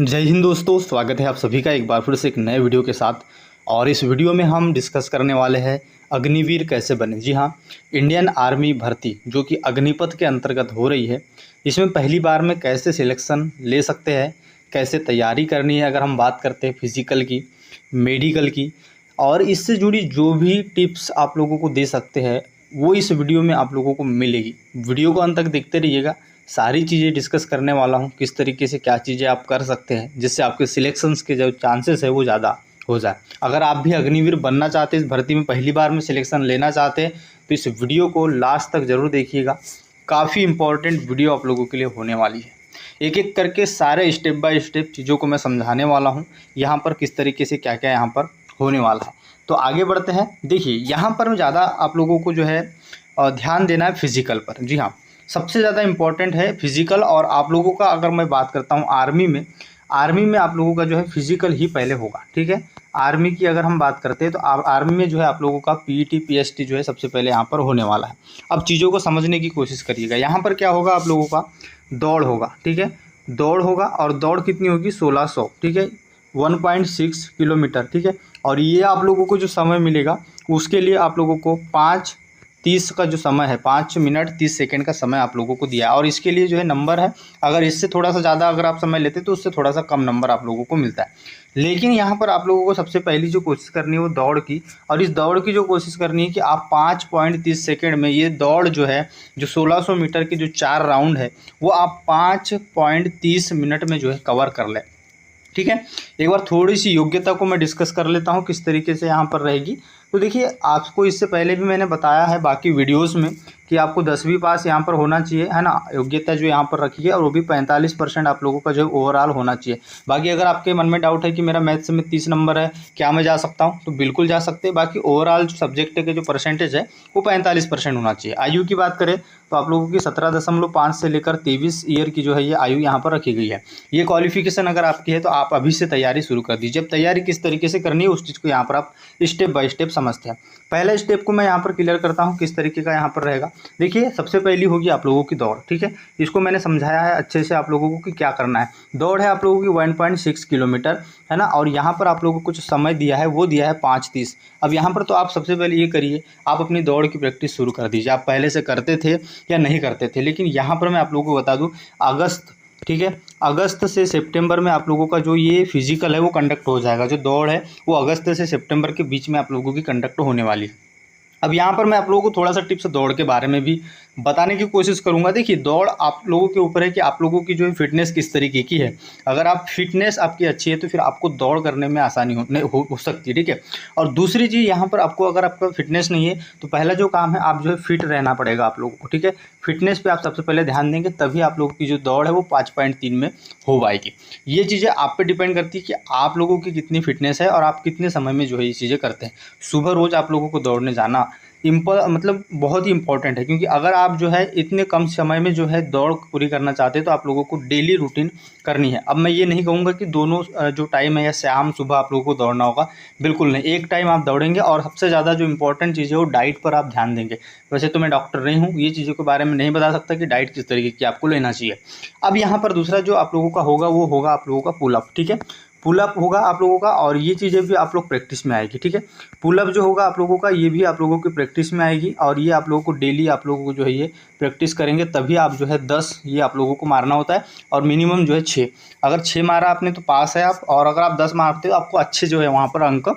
जय हिंद दोस्तों, स्वागत है आप सभी का एक बार फिर से एक नए वीडियो के साथ। और इस वीडियो में हम डिस्कस करने वाले हैं अग्निवीर कैसे बने। जी हाँ, इंडियन आर्मी भर्ती जो कि अग्निपथ के अंतर्गत हो रही है, इसमें पहली बार में कैसे सिलेक्शन ले सकते हैं, कैसे तैयारी करनी है। अगर हम बात करते हैं फिजिकल की, मेडिकल की, और इससे जुड़ी जो भी टिप्स आप लोगों को दे सकते हैं वो इस वीडियो में आप लोगों को मिलेगी। वीडियो को अंत तक देखते रहिएगा, सारी चीज़ें डिस्कस करने वाला हूँ, किस तरीके से क्या चीज़ें आप कर सकते हैं जिससे आपके सिलेक्शंस के जो चांसेस है वो ज़्यादा हो जाए। अगर आप भी अग्निवीर बनना चाहते हैं, इस भर्ती में पहली बार में सिलेक्शन लेना चाहते हैं, तो इस वीडियो को लास्ट तक ज़रूर देखिएगा। काफ़ी इंपॉर्टेंट वीडियो आप लोगों के लिए होने वाली है। एक एक करके सारे स्टेप बाय स्टेप चीज़ों को मैं समझाने वाला हूँ, यहाँ पर किस तरीके से क्या क्या यहाँ पर होने वाला है। तो आगे बढ़ते हैं। देखिए, यहाँ पर ज़्यादा आप लोगों को जो है ध्यान देना है फिजिकल पर। जी हाँ, सबसे ज़्यादा इम्पॉर्टेंट है फिजिकल। और आप लोगों का अगर मैं बात करता हूँ आर्मी में आप लोगों का जो है फिजिकल ही पहले होगा। ठीक है, आर्मी की अगर हम बात करते हैं तो आर्मी में जो है आप लोगों का पीईटी पीएसटी जो है सबसे पहले यहाँ पर होने वाला है। अब चीज़ों को समझने की कोशिश करिएगा। यहाँ पर क्या होगा, आप लोगों का दौड़ होगा। ठीक है, दौड़ होगा और दौड़ कितनी होगी, 1600। ठीक है, 1.6 किलोमीटर। ठीक है, और ये आप लोगों को जो समय मिलेगा उसके लिए आप लोगों को 5:30 का जो समय है, 5 मिनट 30 सेकेंड का समय आप लोगों को दिया है। और इसके लिए जो है नंबर है, अगर इससे थोड़ा सा ज़्यादा अगर आप समय लेते तो उससे थोड़ा सा कम नंबर आप लोगों को मिलता है। लेकिन यहाँ पर आप लोगों को सबसे पहली जो कोशिश करनी है वो दौड़ की। और इस दौड़ की जो कोशिश करनी है कि आप 5.30 सेकेंड में ये दौड़ जो है, जो 1600 मीटर की जो 4 राउंड है, वो आप 5.30 मिनट में जो है कवर कर लें। ठीक है, एक बार थोड़ी सी योग्यता को मैं डिस्कस कर लेता हूँ किस तरीके से यहाँ पर रहेगी। तो देखिए, आपको इससे पहले भी मैंने बताया है बाकी वीडियोस में कि आपको 10वीं पास यहाँ पर होना चाहिए, है ना। योग्यता जो यहाँ पर रखी है, और वो भी 45% आप लोगों का जो है ओवरऑल होना चाहिए। बाकी अगर आपके मन में डाउट है कि मेरा मैथ्स में 30 नंबर है, क्या मैं जा सकता हूँ, तो बिल्कुल जा सकते हैं। बाकी ओवरऑल जो सब्जेक्ट के जो परसेंटेज है वो 45% होना चाहिए। आयु की बात करें तो आप लोगों की 17.5 से लेकर 23 ईयर की जो है ये आयु यहाँ पर रखी गई है। ये क्वालिफिकेशन अगर आपकी है तो आप अभी से तैयारी शुरू कर दीजिए। अब तैयारी किस तरीके से करनी है उस चीज़ को यहाँ पर आप स्टेप बाय स्टेप समझते हैं। पहले स्टेप को मैं यहाँ पर क्लियर करता हूँ किस तरीके का यहाँ पर रहेगा। देखिए, सबसे पहली होगी आप लोगों की दौड़। ठीक है, इसको मैंने समझाया है अच्छे से आप लोगों को कि क्या करना है। दौड़ है आप लोगों की 1.6 किलोमीटर, है ना। और यहाँ पर आप लोगों को कुछ समय दिया है, वो दिया है 5:30। अब यहाँ पर तो आप सबसे पहले ये करिए, आप अपनी दौड़ की प्रैक्टिस शुरू कर दीजिए। आप पहले से करते थे या नहीं करते थे, लेकिन यहाँ पर मैं आप लोगों को बता दूँ, अगस्त, ठीक है, अगस्त से सितंबर में आप लोगों का जो ये फिजिकल है वो कंडक्ट हो जाएगा। जो दौड़ है वो अगस्त से सितंबर के बीच में आप लोगों की कंडक्ट होने वाली है। अब यहाँ पर मैं आप लोगों को थोड़ा सा टिप्स दौड़ के बारे में भी बताने की कोशिश करूँगा। देखिए, दौड़ आप लोगों के ऊपर है कि आप लोगों की जो है फिटनेस किस तरीके की है। अगर आप फिटनेस आपकी अच्छी है तो फिर आपको दौड़ करने में आसानी हो सकती है। ठीक है, और दूसरी चीज़ यहाँ पर आपको, अगर आपका फिटनेस नहीं है तो पहला जो काम है, आप जो है फिट रहना पड़ेगा आप लोगों को। ठीक है, फिटनेस पे आप सबसे पहले ध्यान देंगे, तभी आप लोगों की जो दौड़ है वो 5.3 में हो पाएगी। ये चीज़ें आप पे डिपेंड करती है कि आप लोगों की कितनी फिटनेस है और आप कितने समय में जो है ये चीज़ें करते हैं। सुबह रोज़ आप लोगों को दौड़ने जाना मतलब बहुत ही इंपॉर्टेंट है, क्योंकि अगर आप जो है इतने कम समय में जो है दौड़ पूरी करना चाहते हैं तो आप लोगों को डेली रूटीन करनी है। अब मैं ये नहीं कहूँगा कि दोनों जो टाइम है या शाम सुबह आप लोगों को दौड़ना होगा, बिल्कुल नहीं। एक टाइम आप दौड़ेंगे, और सबसे ज़्यादा जो इंपॉर्टेंट चीज़ है वो डाइट पर आप ध्यान देंगे। वैसे तो मैं डॉक्टर नहीं हूँ, ये चीज़ों के बारे में नहीं बता सकता कि डाइट किस तरीके की आपको लेना चाहिए। अब यहाँ पर दूसरा जो आप लोगों का होगा वो होगा आप लोगों का पुलअप। ठीक है, पुलअप होगा आप लोगों का, और ये चीज़ें भी आप लोग प्रैक्टिस में आएगी। ठीक है, पुलअप जो होगा आप लोगों का, ये भी आप लोगों की प्रैक्टिस में आएगी, और ये आप लोगों को डेली आप लोगों को जो है ये प्रैक्टिस करेंगे तभी आप जो है 10 ये आप लोगों को मारना होता है, और मिनिमम जो है 6। अगर 6 मारा आपने तो पास है आप, और अगर आप 10 मारते हो आपको अच्छे जो है वहाँ पर अंक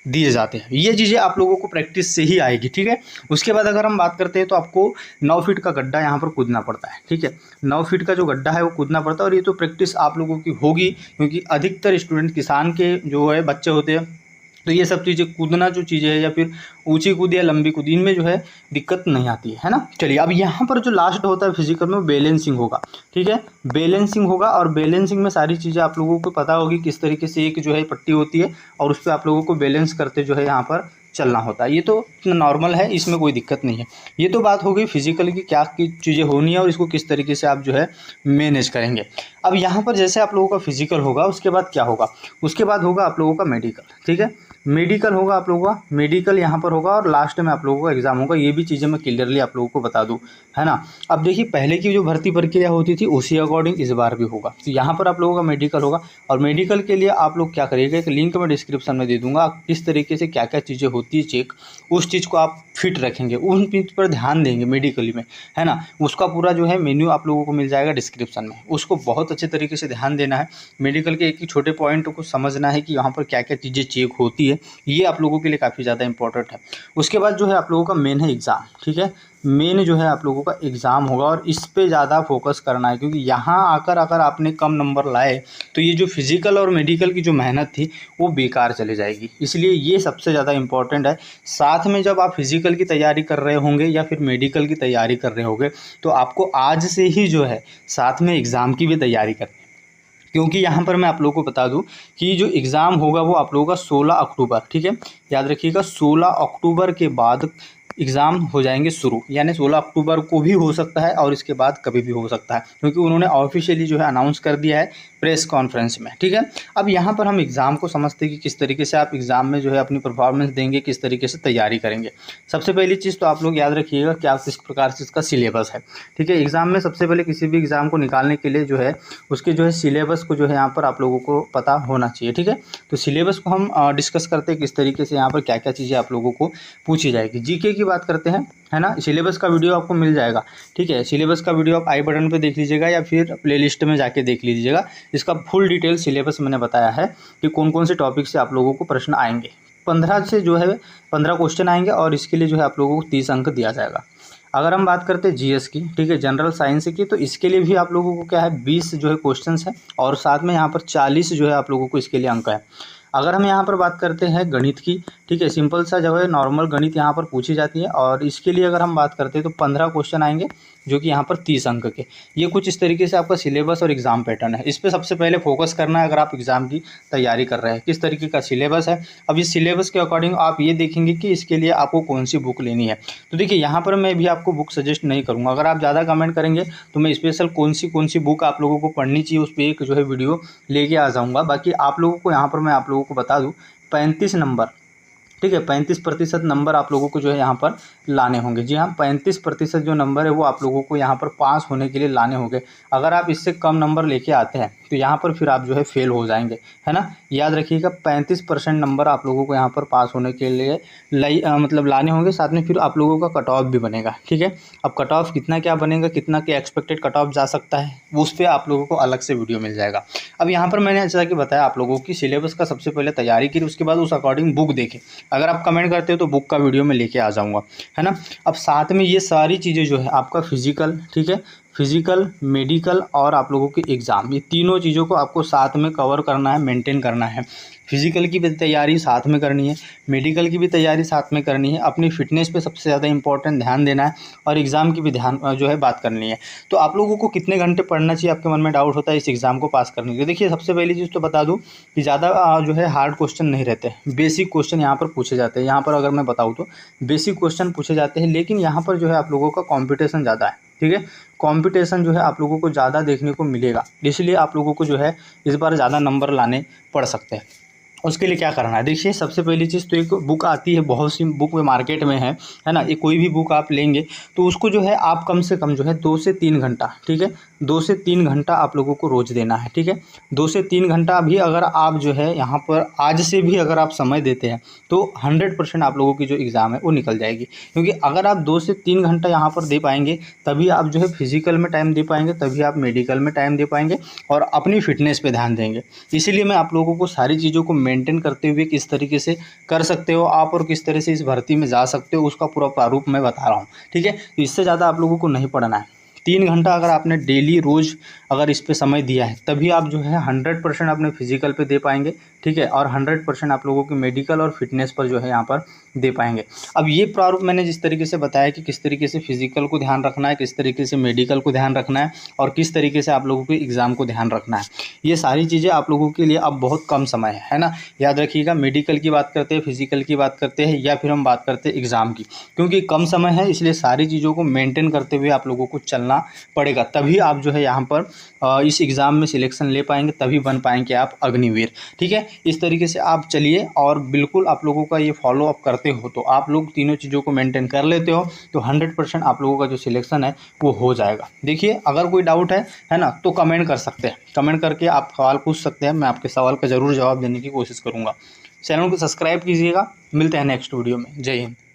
दिए जाते हैं। ये चीज़ें आप लोगों को प्रैक्टिस से ही आएगी। ठीक है, उसके बाद अगर हम बात करते हैं तो आपको 9 फीट का गड्ढा यहाँ पर कूदना पड़ता है। ठीक है, 9 फीट का जो गड्ढा है वो कूदना पड़ता है, और ये तो प्रैक्टिस आप लोगों की होगी, क्योंकि अधिकतर स्टूडेंट किसान के जो है बच्चे होते हैं, तो ये सब चीज़ें कूदना जो चीज़ें है, या फिर ऊंची कूद या लंबी कूद, इनमें जो है दिक्कत नहीं आती है ना। चलिए, अब यहाँ पर जो लास्ट होता है फिजिकल में, बैलेंसिंग होगा। ठीक है, बैलेंसिंग होगा, और बैलेंसिंग में सारी चीज़ें आप लोगों को पता होगी किस तरीके से एक जो है पट्टी होती है, और उस पर आप लोगों को बैलेंस करते जो है यहाँ पर चलना होता है। ये तो नॉर्मल है, इसमें कोई दिक्कत नहीं है। ये तो बात हो गई फिजिकल की क्या की चीज़ें होनी है और इसको किस तरीके से आप जो है मैनेज करेंगे। अब यहाँ पर जैसे आप लोगों का फिजिकल होगा, उसके बाद क्या होगा, उसके बाद होगा आप लोगों का मेडिकल। ठीक है, मेडिकल होगा आप लोगों का, मेडिकल यहाँ पर होगा और लास्ट में आप लोगों का एग्जाम होगा। ये भी चीज़ें मैं क्लियरली आप लोगों को बता दूं, है ना। अब देखिए पहले की जो भर्ती प्रक्रिया होती थी उसी अकॉर्डिंग इस बार भी होगा। तो यहाँ पर आप लोगों का मेडिकल होगा और मेडिकल के लिए आप लोग क्या करिएगा, एक लिंक मैं डिस्क्रिप्शन में दे दूंगा, किस तरीके से क्या क्या चीज़ें होती है चेक, उस चीज़ को आप फिट रखेंगे, उन चीज़ पर ध्यान देंगे मेडिकली में, है ना। उसका पूरा जो है मेन्यू आप लोगों को मिल जाएगा डिस्क्रिप्शन में, उसको बहुत अच्छे तरीके से ध्यान देना है। मेडिकल के एक ही छोटे पॉइंट को समझना है कि यहाँ पर क्या क्या चीज़ें चेक होती है, ये आप लोगों के लिए काफ़ी ज़्यादा इंपॉर्टेंट है। उसके बाद जो है आप लोगों का मेन है एग्ज़ाम। ठीक है, मेन जो है आप लोगों का एग्ज़ाम होगा और इस पे ज़्यादा फोकस करना है, क्योंकि यहाँ आकर अगर आपने कम नंबर लाए तो ये जो फिजिकल और मेडिकल की जो मेहनत थी वो बेकार चली जाएगी। इसलिए ये सबसे ज़्यादा इंपॉर्टेंट है। साथ में जब आप फिजिकल की तैयारी कर रहे होंगे या फिर मेडिकल की तैयारी कर रहे होंगे तो आपको आज से ही जो है साथ में एग्ज़ाम की भी तैयारी करनी है। क्योंकि यहाँ पर मैं आप लोगों को बता दूं कि जो एग्ज़ाम होगा वो आप लोगों का 16 अक्टूबर, ठीक है, याद रखिएगा 16 अक्टूबर के बाद एग्ज़ाम हो जाएंगे शुरू, यानी 16 अक्टूबर को भी हो सकता है और इसके बाद कभी भी हो सकता है, क्योंकि उन्होंने ऑफिशियली जो है अनाउंस कर दिया है प्रेस कॉन्फ्रेंस में। ठीक है, अब यहाँ पर हम एग्ज़ाम को समझते हैं कि किस तरीके से आप एग्ज़ाम में जो है अपनी परफॉर्मेंस देंगे, किस तरीके से तैयारी करेंगे। सबसे पहली चीज़ तो आप लोग याद रखिएगा क्या किस प्रकार से इसका सिलेबस है। ठीक है, एग्ज़ाम में सबसे पहले किसी भी एग्ज़ाम को निकालने के लिए जो है उसके जो है सिलेबस को जो है यहाँ पर आप लोगों को पता होना चाहिए। ठीक है, तो सिलेबस को हम डिस्कस करते हैं किस तरीके से यहाँ पर क्या क्या चीज़ें आप लोगों को पूछी जाएगी। जीके की बात करते हैं, है ना। सिलेबस का वीडियो आपको मिल जाएगा। ठीक है, सिलेबस का वीडियो आप आई बटन पे देख लीजिएगा या फिर प्लेलिस्ट में जाके देख लीजिएगा। इसका फुल डिटेल सिलेबस मैंने बताया है कि कौन कौन से टॉपिक से आप लोगों को प्रश्न आएंगे। 15 से जो है 15 क्वेश्चन आएंगे और इसके लिए जो है आप लोगों को 30 अंक दिया जाएगा। अगर हम बात करते हैं जीएस की, ठीक है, जनरल साइंस की, तो इसके लिए भी आप लोगों को क्या है 20 जो है क्वेश्चंस है और साथ में यहाँ पर 40 जो है आप लोगों को इसके लिए अंक है। अगर हम यहाँ पर बात करते हैं गणित की, ठीक है, सिंपल सा जो है नॉर्मल गणित यहाँ पर पूछी जाती है और इसके लिए अगर हम बात करते हैं तो 15 क्वेश्चन आएंगे जो कि यहाँ पर 30 अंक के। ये कुछ इस तरीके से आपका सिलेबस और एग्ज़ाम पैटर्न है। इस पर सबसे पहले फोकस करना है अगर आप एग्ज़ाम की तैयारी कर रहे हैं, किस तरीके का सिलेबस है। अब इस सिलेबस के अकॉर्डिंग आप ये देखेंगे कि इसके लिए आपको कौन सी बुक लेनी है। तो देखिए यहाँ पर मैं भी आपको बुक सजेस्ट नहीं करूँगा, अगर आप ज़्यादा कमेंट करेंगे तो मैं स्पेशल कौन सी बुक आप लोगों को पढ़नी चाहिए उस पर एक जो है वीडियो लेके आ जाऊँगा। बाकी आप लोगों को यहाँ पर मैं आप लोगों को बता दूँ 35 नंबर, ठीक है, 35% नंबर आप लोगों को जो है यहाँ पर लाने होंगे। जी हाँ, 35% जो नंबर है वो आप लोगों को यहाँ पर पास होने के लिए लाने होंगे। अगर आप इससे कम नंबर लेके आते हैं तो यहाँ पर फिर आप जो है फेल हो जाएंगे, है ना। याद रखिएगा 35% नंबर आप लोगों को यहाँ पर पास होने के लिए मतलब लाने होंगे। साथ में फिर आप लोगों का कट ऑफ भी बनेगा। ठीक है, अब कट ऑफ कितना क्या बनेगा, कितना क्या एक्सपेक्टेड कट ऑफ जा सकता है, उस पर आप लोगों को अलग से वीडियो मिल जाएगा। अब यहाँ पर मैंने जैसा कि बताया आप लोगों की सिलेबस का सबसे पहले तैयारी की, उसके बाद उस अकॉर्डिंग बुक देखें। अगर आप कमेंट करते हो तो बुक का वीडियो मैं लेके आ जाऊँगा, है ना। अब साथ में ये सारी चीज़ें जो है आपका फिजिकल, ठीक है, फिजिकल, मेडिकल और आप लोगों की एग्ज़ाम, ये तीनों चीज़ों को आपको साथ में कवर करना है, मेंटेन करना है। फिजिकल की भी तैयारी साथ में करनी है, मेडिकल की भी तैयारी साथ में करनी है, अपनी फिटनेस पे सबसे ज़्यादा इंपॉर्टेंट ध्यान देना है और एग्ज़ाम की भी ध्यान जो है बात करनी है। तो आप लोगों को कितने घंटे पढ़ना चाहिए, आपके मन में डाउट होता है इस एग्ज़ाम को पास करने के लिए। देखिए सबसे पहली चीज़ तो बता दूँ कि ज़्यादा जो है हार्ड क्वेश्चन नहीं रहते, बेसिक क्वेश्चन यहाँ पर पूछे जाते हैं। यहाँ पर अगर मैं बताऊँ तो बेसिक क्वेश्चन पूछे जाते हैं, लेकिन यहाँ पर जो है आप लोगों का कॉम्पिटिशन ज़्यादा है। ठीक है, कंपटीशन जो है आप लोगों को ज़्यादा देखने को मिलेगा, इसलिए आप लोगों को जो है इस बार ज़्यादा नंबर लाने पड़ सकते हैं। उसके लिए क्या करना है, देखिए सबसे पहली चीज़ तो एक बुक आती है, बहुत सी बुक में मार्केट में है ना। ये कोई भी बुक आप लेंगे तो उसको जो है आप कम से कम जो है 2 से 3 घंटा, ठीक है, 2 से 3 घंटा आप लोगों को रोज़ देना है। ठीक है, 2 से 3 घंटा भी अगर आप जो है यहाँ पर आज से भी अगर आप समय देते हैं तो 100% आप लोगों की जो एग्ज़ाम है वो निकल जाएगी। क्योंकि अगर आप 2 से 3 घंटा यहाँ पर दे पाएंगे तभी आप जो है फिजिकल में टाइम दे पाएंगे, तभी आप मेडिकल में टाइम दे पाएंगे और अपनी फिटनेस पे ध्यान देंगे। इसीलिए मैं आप लोगों को सारी चीज़ों को मेंटेन करते हुए किस तरीके से कर सकते हो आप और किस तरह से इस भर्ती में जा सकते हो उसका पूरा प्रारूप मैं बता रहा हूँ। ठीक है, तो इससे ज़्यादा आप लोगों को नहीं पढ़ना है। 3 घंटा अगर आपने डेली रोज़ अगर इस पे समय दिया है, तभी आप जो है 100% अपने फिजिकल पे दे पाएंगे, ठीक है, और 100% आप लोगों की मेडिकल और फिटनेस पर जो है यहाँ पर दे पाएंगे। अब ये प्रारूप मैंने जिस तरीके से बताया कि किस तरीके से फिजिकल को ध्यान रखना है, किस तरीके से मेडिकल को ध्यान रखना है और किस तरीके से आप लोगों को एग्ज़ाम को ध्यान रखना है, ये सारी चीज़ें आप लोगों के लिए अब बहुत कम समय है ना। याद रखिएगा, मेडिकल की बात करते हैं, फिजिकल की बात करते हैं, या फिर हम बात करते हैं एग्ज़ाम की, क्योंकि कम समय है इसलिए सारी चीज़ों को मेंटेन करते हुए आप लोगों को चलना पड़ेगा, तभी आप जो है यहाँ पर इस एग्ज़ाम में सिलेक्शन ले पाएंगे, तभी बन पाएंगे आप अग्निवीर, ठीक है। इस तरीके से आप चलिए और बिल्कुल आप लोगों का ये फॉलो अप करते हो तो आप लोग तीनों चीज़ों को मेंटेन कर लेते हो तो 100% आप लोगों का जो सिलेक्शन है वो हो जाएगा। देखिए, अगर कोई डाउट है ना, तो कमेंट कर सकते हैं, कमेंट करके आप सवाल पूछ सकते हैं, मैं आपके सवाल का ज़रूर जवाब देने की कोशिश करूँगा। चैनल को सब्सक्राइब कीजिएगा, मिलते हैं नेक्स्ट वीडियो में। जय हिंद।